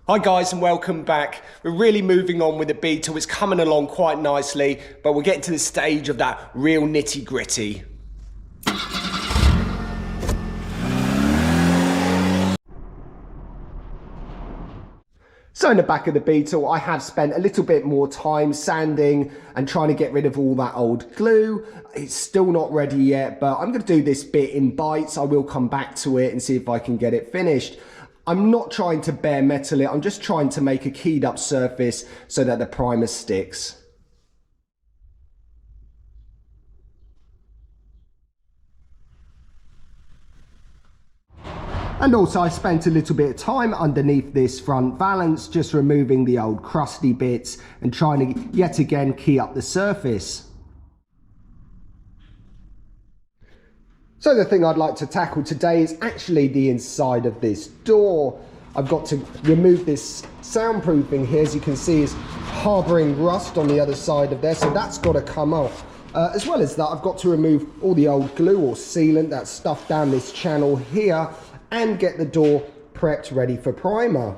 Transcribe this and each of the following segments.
Hi guys and welcome back. We're really moving on with the Beetle. It's coming along quite nicely, but we're getting to the stage of that real nitty gritty. So in the back of the Beetle, I have spent a little bit more time sanding and trying to get rid of all that old glue. It's still not ready yet, but I'm going to do this bit in bites. I will come back to it and see if I can get it finished. I'm not trying to bare metal it, I'm just trying to make a keyed up surface so that the primer sticks. And also I spent a little bit of time underneath this front valance, just removing the old crusty bits and trying to yet again key up the surface. So the thing I'd like to tackle today is actually the inside of this door. I've got to remove this soundproofing here, as you can see is harbouring rust on the other side of there, so that's got to come off. As well as that, I've got to remove all the old glue or sealant that's stuffed down this channel here and get the door prepped ready for primer.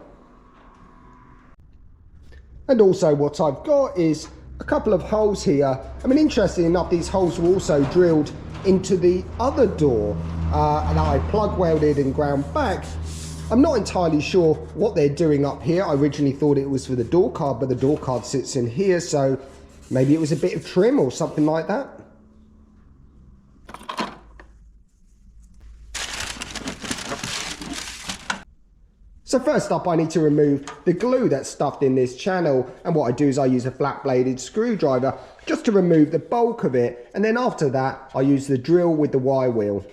And also what I've got is a couple of holes here. I mean, interestingly enough, these holes were also drilled into the other door and I plug welded and ground back. I'm not entirely sure what they're doing up here. I originally thought it was for the door card, but the door card sits in here, so maybe it was a bit of trim or something like that. So first up, I need to remove the glue that's stuffed in this channel, and what I do is I use a flat bladed screwdriver just to remove the bulk of it, and then after that I use the drill with the Y wheel.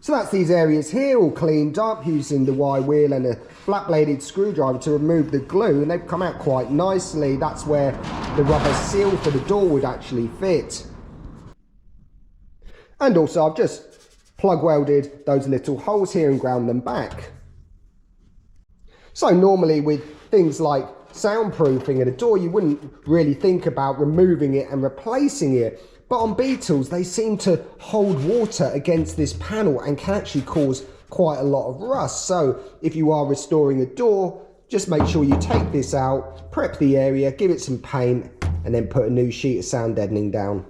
So that's these areas here all cleaned up using the Y wheel and a flat bladed screwdriver to remove the glue, and they've come out quite nicely. That's where the rubber seal for the door would actually fit. And also I've just plug welded those little holes here and ground them back. So normally with things like soundproofing at a door, you wouldn't really think about removing it and replacing it. But on Beetles, they seem to hold water against this panel and can actually cause quite a lot of rust. So if you are restoring a door, just make sure you take this out, prep the area, give it some paint, and then put a new sheet of sound deadening down.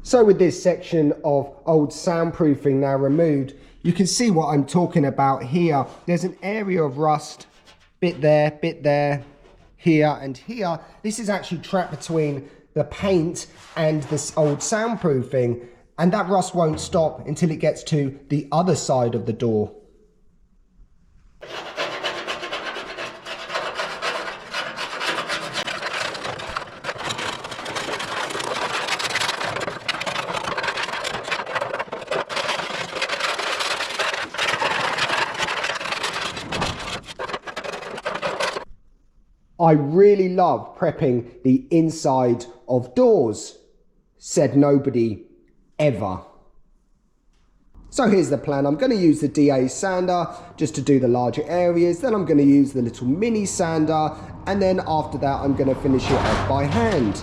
So with this section of old soundproofing now removed, you can see what I'm talking about here. There's an area of rust, bit there, here and here. This is actually trapped between the paint and this old soundproofing, and that rust won't stop until it gets to the other side of the door. I really love prepping the inside of doors, said nobody ever. So here's the plan. I'm going to use the DA sander just to do the larger areas. Then I'm going to use the little mini sander. And then after that, I'm going to finish it off by hand.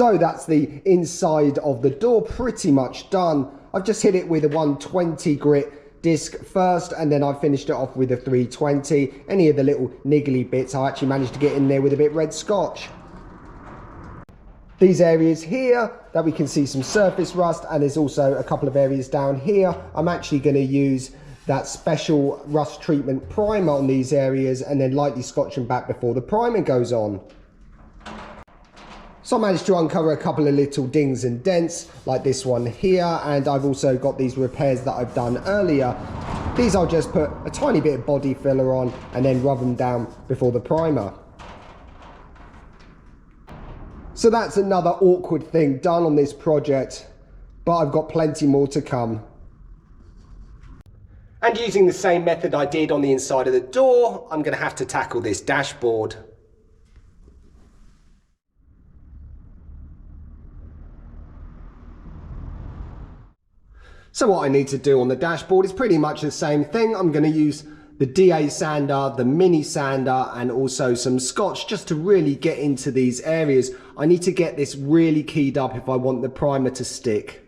So that's the inside of the door pretty much done. I've just hit it with a 120 grit disc first, and then I finished it off with a 320. Any of the little niggly bits I actually managed to get in there with a bit of red scotch. These areas here that we can see some surface rust, and there's also a couple of areas down here. I'm actually going to use that special rust treatment primer on these areas and then lightly scotch them back before the primer goes on. So I managed to uncover a couple of little dings and dents like this one here, and I've also got these repairs that I've done earlier. These I'll just put a tiny bit of body filler on and then rub them down before the primer. So that's another awkward thing done on this project, but I've got plenty more to come. And using the same method I did on the inside of the door, I'm going to have to tackle this dashboard. So what I need to do on the dashboard is pretty much the same thing. I'm going to use the DA sander, the mini sander, and also some scotch just to really get into these areas. I need to get this really keyed up if I want the primer to stick.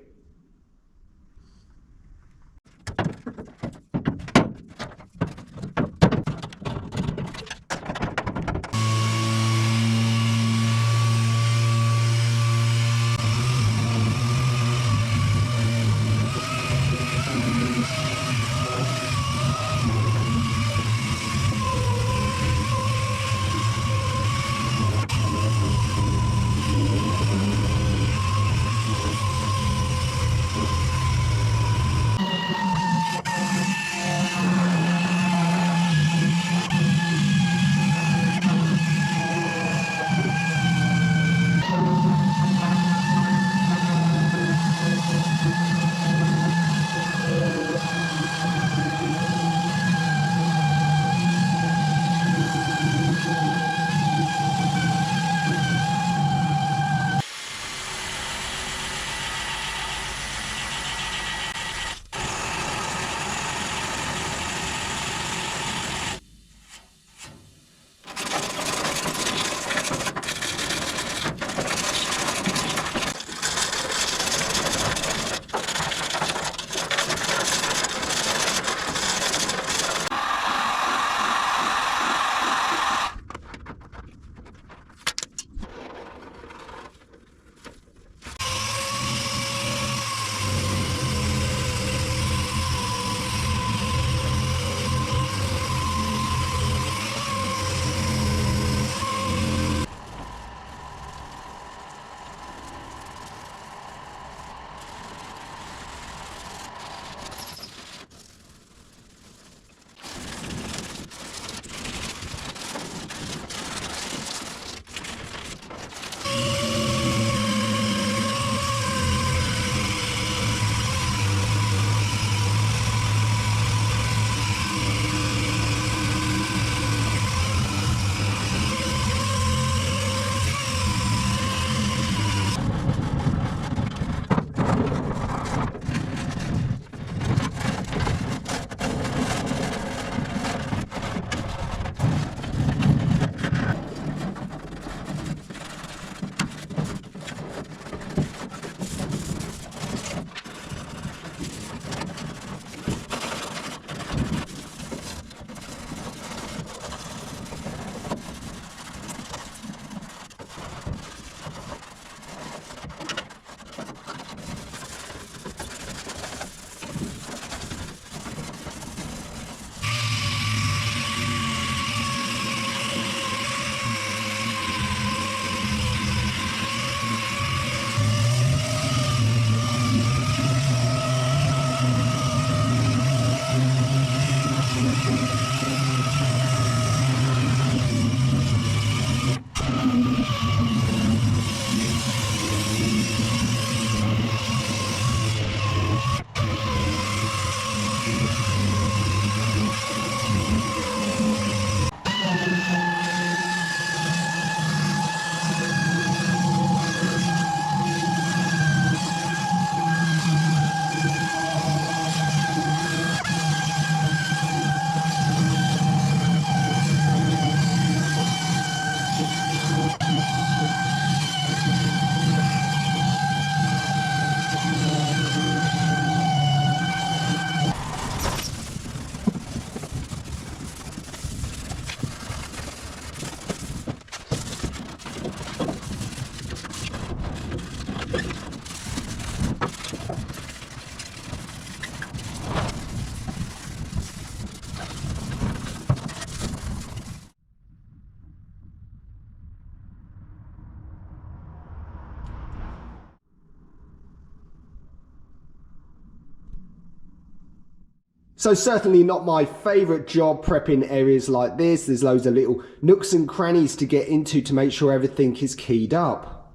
So certainly not my favourite job, prepping areas like this. There's loads of little nooks and crannies to get into to make sure everything is keyed up.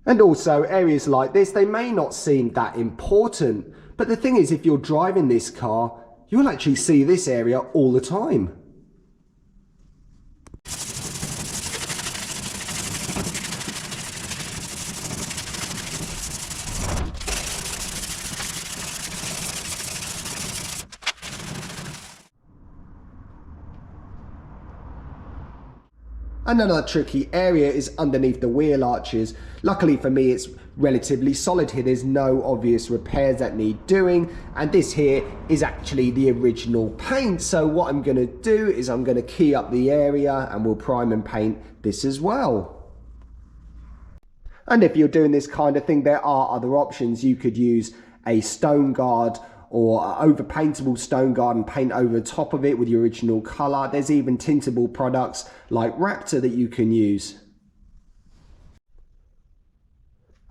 And also areas like this, they may not seem that important, but the thing is, if you're driving this car, you'll actually see this area all the time. Another tricky area is underneath the wheel arches. Luckily for me, it's relatively solid here. There's no obvious repairs that need doing, and this here is actually the original paint. So what I'm going to do is I'm going to key up the area and we'll prime and paint this as well. And if you're doing this kind of thing, there are other options. You could use a stone guard or overpaintable stone guard and paint over the top of it with your original colour. There's even tintable products like Raptor that you can use.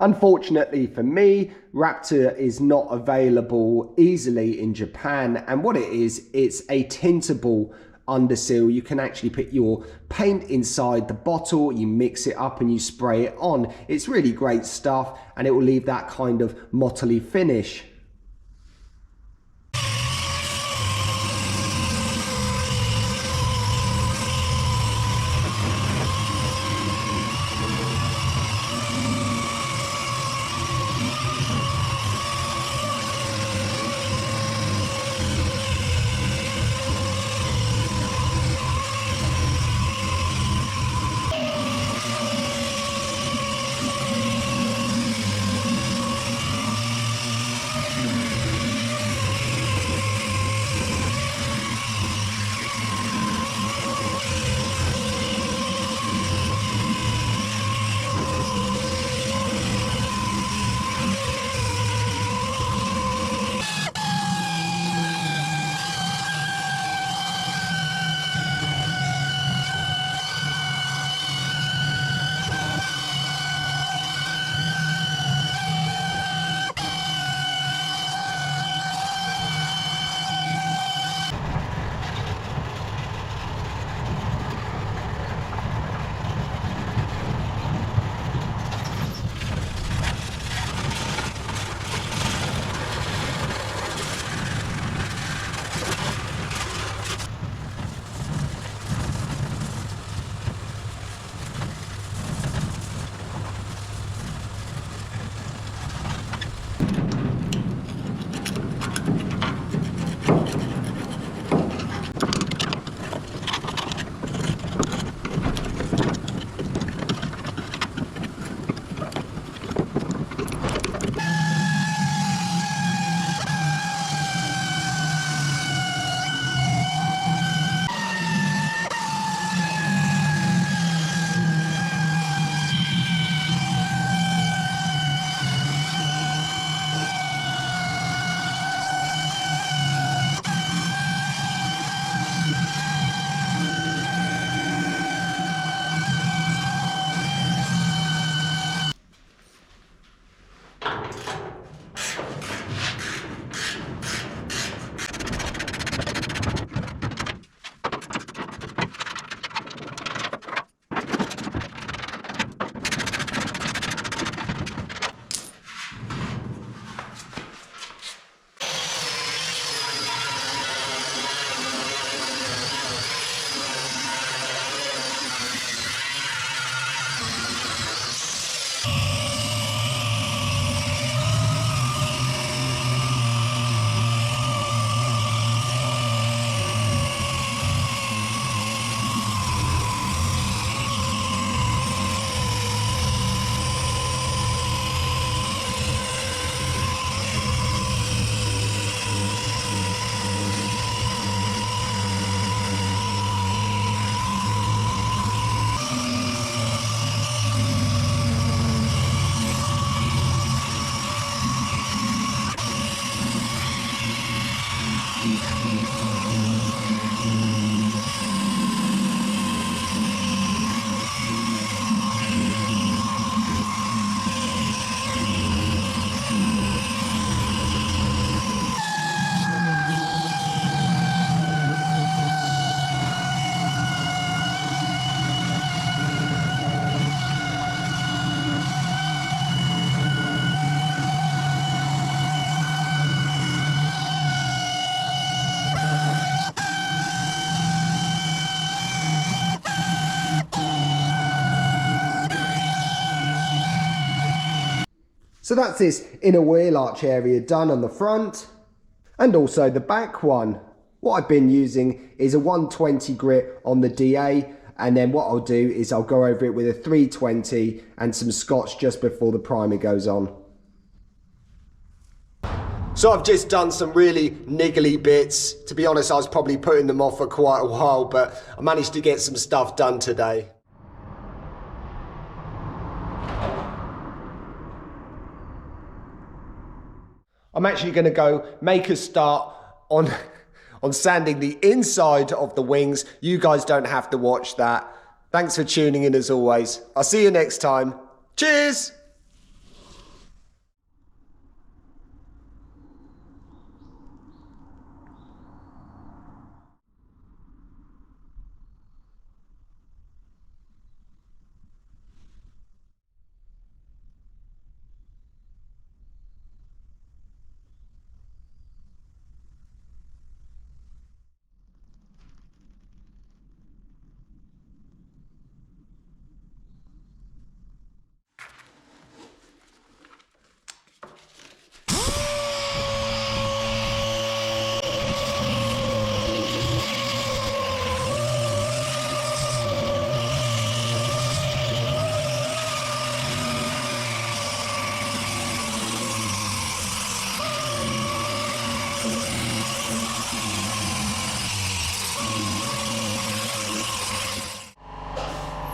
Unfortunately for me, Raptor is not available easily in Japan, and what it is, it's a tintable underseal. You can actually put your paint inside the bottle, you mix it up and you spray it on. It's really great stuff, and it will leave that kind of mottly finish. So that's this inner wheel arch area done on the front, and also the back one. What I've been using is a 120 grit on the DA, and then what I'll do is I'll go over it with a 320 and some Scotch just before the primer goes on. So I've just done some really niggly bits. To be honest, I was probably putting them off for quite a while, but I managed to get some stuff done today. I'm actually going to go make a start on sanding the inside of the wings. You guys don't have to watch that. Thanks for tuning in as always. I'll see you next time. Cheers!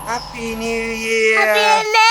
Happy New Year! Happy